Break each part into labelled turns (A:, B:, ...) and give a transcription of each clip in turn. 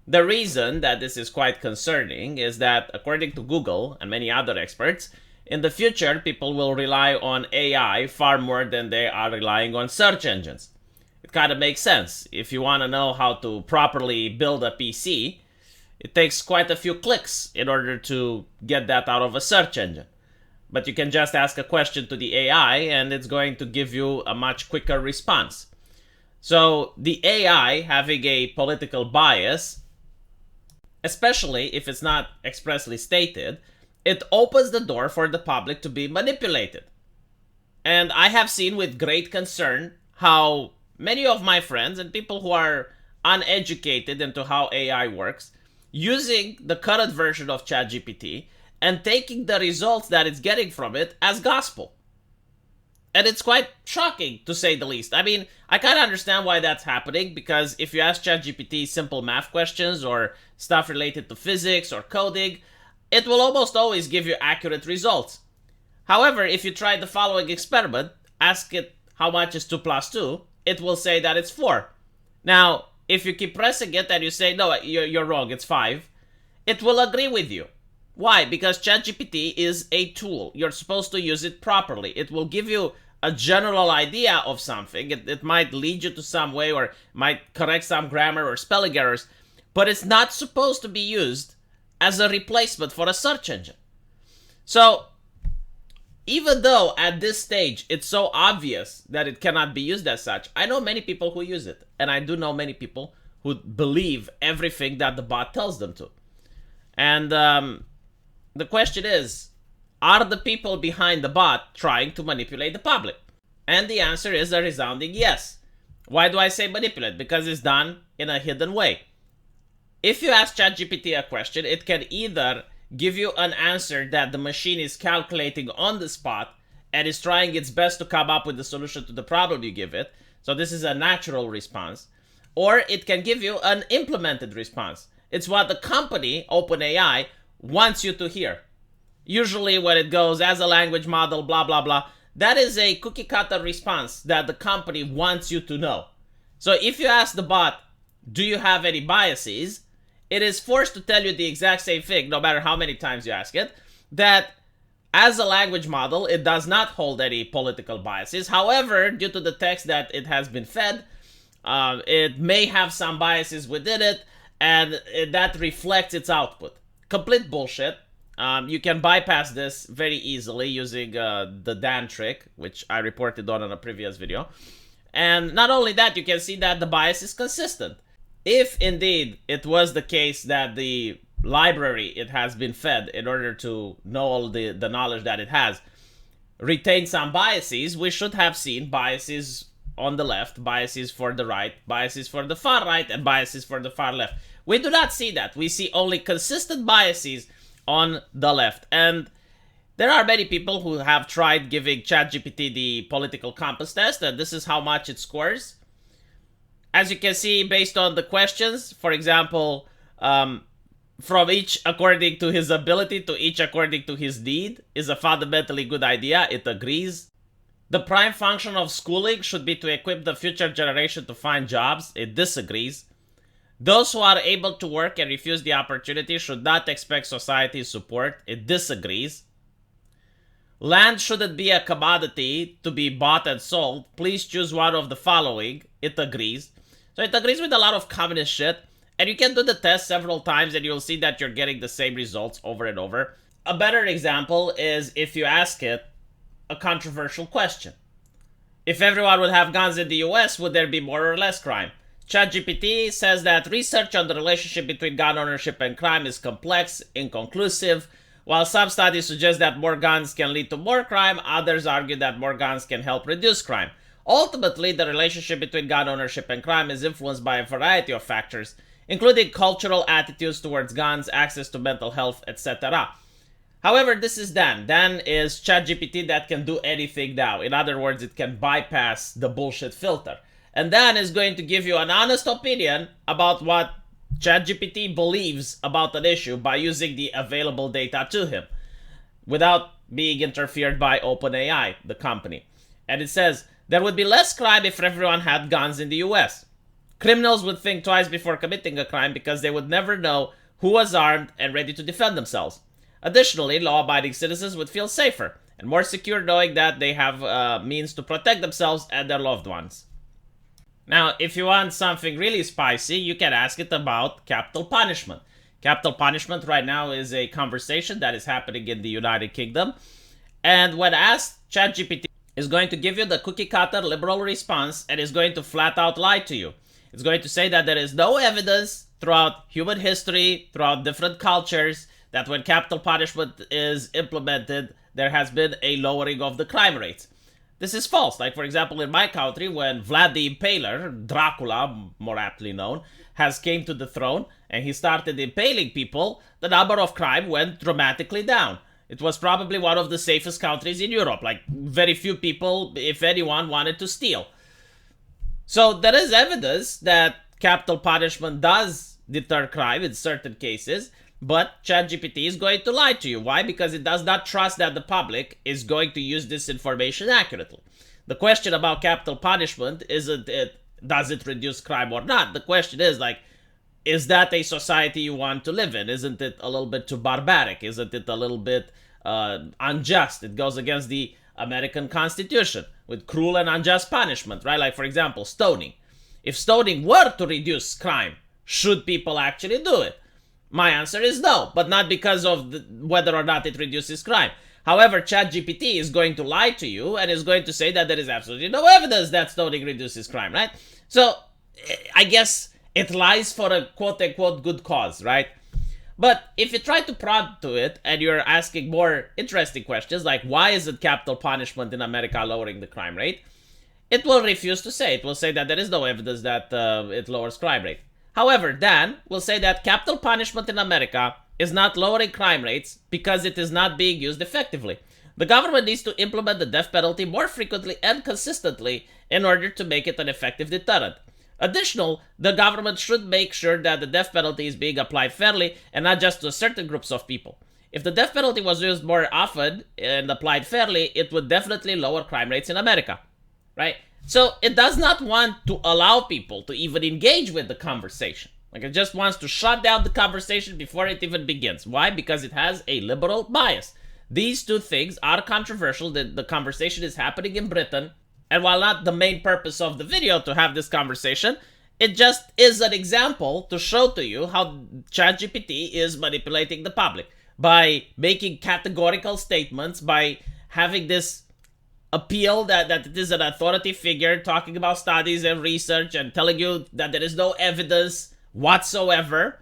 A: The reason that this is quite concerning is that, according to Google and many other experts, in the future, people will rely on AI far more than they are relying on search engines. It kind of makes sense. If you want to know how to properly build a PC, it takes quite a few clicks in order to get that out of a search engine. But you can just ask a question to the AI and it's going to give you a much quicker response. So the AI having a political bias, especially if it's not expressly stated, it opens the door for the public to be manipulated. And I have seen with great concern how many of my friends and people who are uneducated into how AI works, using the current version of ChatGPT and taking the results that it's getting from it as gospel. And it's quite shocking, to say the least. I mean, I kind of understand why that's happening, because if you ask ChatGPT simple math questions or stuff related to physics or coding, it will almost always give you accurate results. However, if you try the following experiment, ask it how much is 2 plus 2, it will say that it's 4. Now, if you keep pressing it and you say, no, you're wrong, it's 5, it will agree with you. Why? Because ChatGPT is a tool. You're supposed to use it properly. It will give you a general idea of something. It might lead you to some way or might correct some grammar or spelling errors, but it's not supposed to be used as a replacement for a search engine. So, even though at this stage it's so obvious that it cannot be used as such, I know many people who use it. And I do know many people who believe everything that the bot tells them to. And the question is, are the people behind the bot trying to manipulate the public? And the answer is a resounding yes. Why do I say manipulate? Because it's done in a hidden way. If you ask ChatGPT a question, it can either give you an answer that the machine is calculating on the spot and is trying its best to come up with the solution to the problem you give it. So this is a natural response. Or it can give you an implemented response. It's what the company, OpenAI, wants you to hear. Usually when it goes as a language model, blah, blah, blah, that is a cookie cutter response that the company wants you to know. So if you ask the bot, do you have any biases? It is forced to tell you the exact same thing, no matter how many times you ask it, that as a language model, it does not hold any political biases. However, due to the text that it has been fed, it may have some biases within it, and that reflects its output. Complete bullshit. You can bypass this very easily using the Dan trick, which I reported on in a previous video. And not only that, you can see that the bias is consistent. If indeed it was the case that the library it has been fed in order to know all the knowledge that it has retained some biases, we should have seen biases on the left, biases for the right, biases for the far right, and biases for the far left. We do not see that. We see only consistent biases on the left. And there are many people who have tried giving ChatGPT the political compass test, and this is how much it scores. As you can see, based on the questions, for example, from each according to his ability to each according to his need is a fundamentally good idea. It agrees. The prime function of schooling should be to equip the future generation to find jobs. It disagrees. Those who are able to work and refuse the opportunity should not expect society's support. It disagrees. Land shouldn't be a commodity to be bought and sold. Please choose one of the following. It agrees. So it agrees with a lot of communist shit. And you can do the test several times and you'll see that you're getting the same results over and over. A better example is if you ask it a controversial question. If everyone would have guns in the US, would there be more or less crime? ChatGPT says that research on the relationship between gun ownership and crime is complex, inconclusive. While some studies suggest that more guns can lead to more crime, others argue that more guns can help reduce crime. Ultimately, the relationship between gun ownership and crime is influenced by a variety of factors, including cultural attitudes towards guns, access to mental health, etc. However, this is Dan. Dan is ChatGPT that can do anything now. In other words, it can bypass the bullshit filter. And Dan is going to give you an honest opinion about what ChatGPT believes about an issue by using the available data to him, without being interfered by OpenAI, the company. And it says, there would be less crime if everyone had guns in the US. Criminals would think twice before committing a crime because they would never know who was armed and ready to defend themselves. Additionally, law-abiding citizens would feel safer and more secure knowing that they have means to protect themselves and their loved ones. Now, if you want something really spicy, you can ask it about capital punishment. Capital punishment right now is a conversation that is happening in the United Kingdom. And when asked, ChatGPT is going to give you the cookie-cutter liberal response and is going to flat out lie to you. It's going to say that there is no evidence throughout human history, throughout different cultures, that when capital punishment is implemented, there has been a lowering of the crime rates. This is false. Like, for example, in my country, when Vlad the Impaler, Dracula, more aptly known, has came to the throne and he started impaling people, the number of crime went dramatically down. It was probably one of the safest countries in Europe. Like, very few people, if anyone, wanted to steal. So there is evidence that capital punishment does deter crime in certain cases, but ChatGPT is going to lie to you. Why? Because it does not trust that the public is going to use this information accurately. The question about capital punishment isn't it, does it reduce crime or not? The question is, like, is that a society you want to live in? Isn't it a little bit too barbaric? Isn't it a little bit unjust? It goes against the American Constitution with cruel and unjust punishment, right? Like, for example, stoning. If stoning were to reduce crime, should people actually do it? My answer is no, but not because of whether or not it reduces crime. However, ChatGPT is going to lie to you and is going to say that there is absolutely no evidence that stoning reduces crime, right? So, I guess it lies for a quote-unquote good cause, right? But if you try to prod to it and you're asking more interesting questions, like why isn't capital punishment in America lowering the crime rate, it will refuse to say. It will say that there is no evidence that it lowers crime rate. However, Dan will say that capital punishment in America is not lowering crime rates because it is not being used effectively. The government needs to implement the death penalty more frequently and consistently in order to make it an effective deterrent. Additionally, the government should make sure that the death penalty is being applied fairly and not just to certain groups of people. If the death penalty was used more often and applied fairly, it would definitely lower crime rates in America, right? So it does not want to allow people to even engage with the conversation. Like, it just wants to shut down the conversation before it even begins. Why? Because it has a liberal bias. These two things are controversial. The conversation is happening in Britain. And while not the main purpose of the video to have this conversation, it just is an example to show to you how ChatGPT is manipulating the public by making categorical statements, by having this appeal that it is an authority figure talking about studies and research and telling you that there is no evidence whatsoever,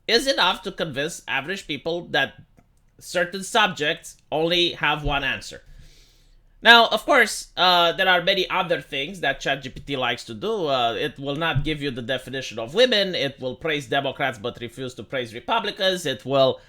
A: is enough to convince average people that certain subjects only have one answer. Now, of course, there are many other things that ChatGPT likes to do. It will not give you the definition of women. It will praise Democrats but refuse to praise Republicans. It will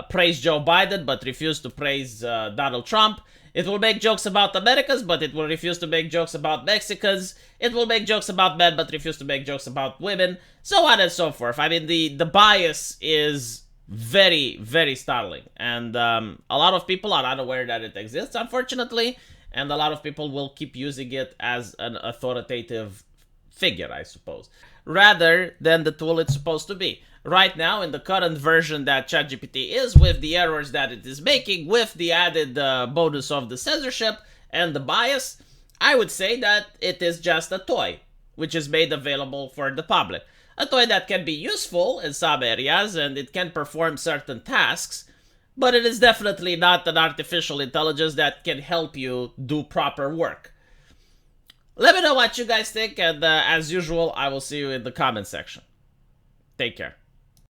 A: praise Joe Biden but refuse to praise Donald Trump. It will make jokes about Americans, but it will refuse to make jokes about Mexicans. It will make jokes about men, but refuse to make jokes about women, so on and so forth. I mean, the bias is very, very startling. And a lot of people are unaware that it exists, unfortunately, and a lot of people will keep using it as an authoritative figure, I suppose, rather than the tool it's supposed to be. Right now, in the current version that ChatGPT is, with the errors that it is making, with the added bonus of the censorship and the bias, I would say that it is just a toy, which is made available for the public. A toy that can be useful in some areas and it can perform certain tasks, but it is definitely not an artificial intelligence that can help you do proper work. Let me know what you guys think, and as usual, I will see you in the comment section. Take care.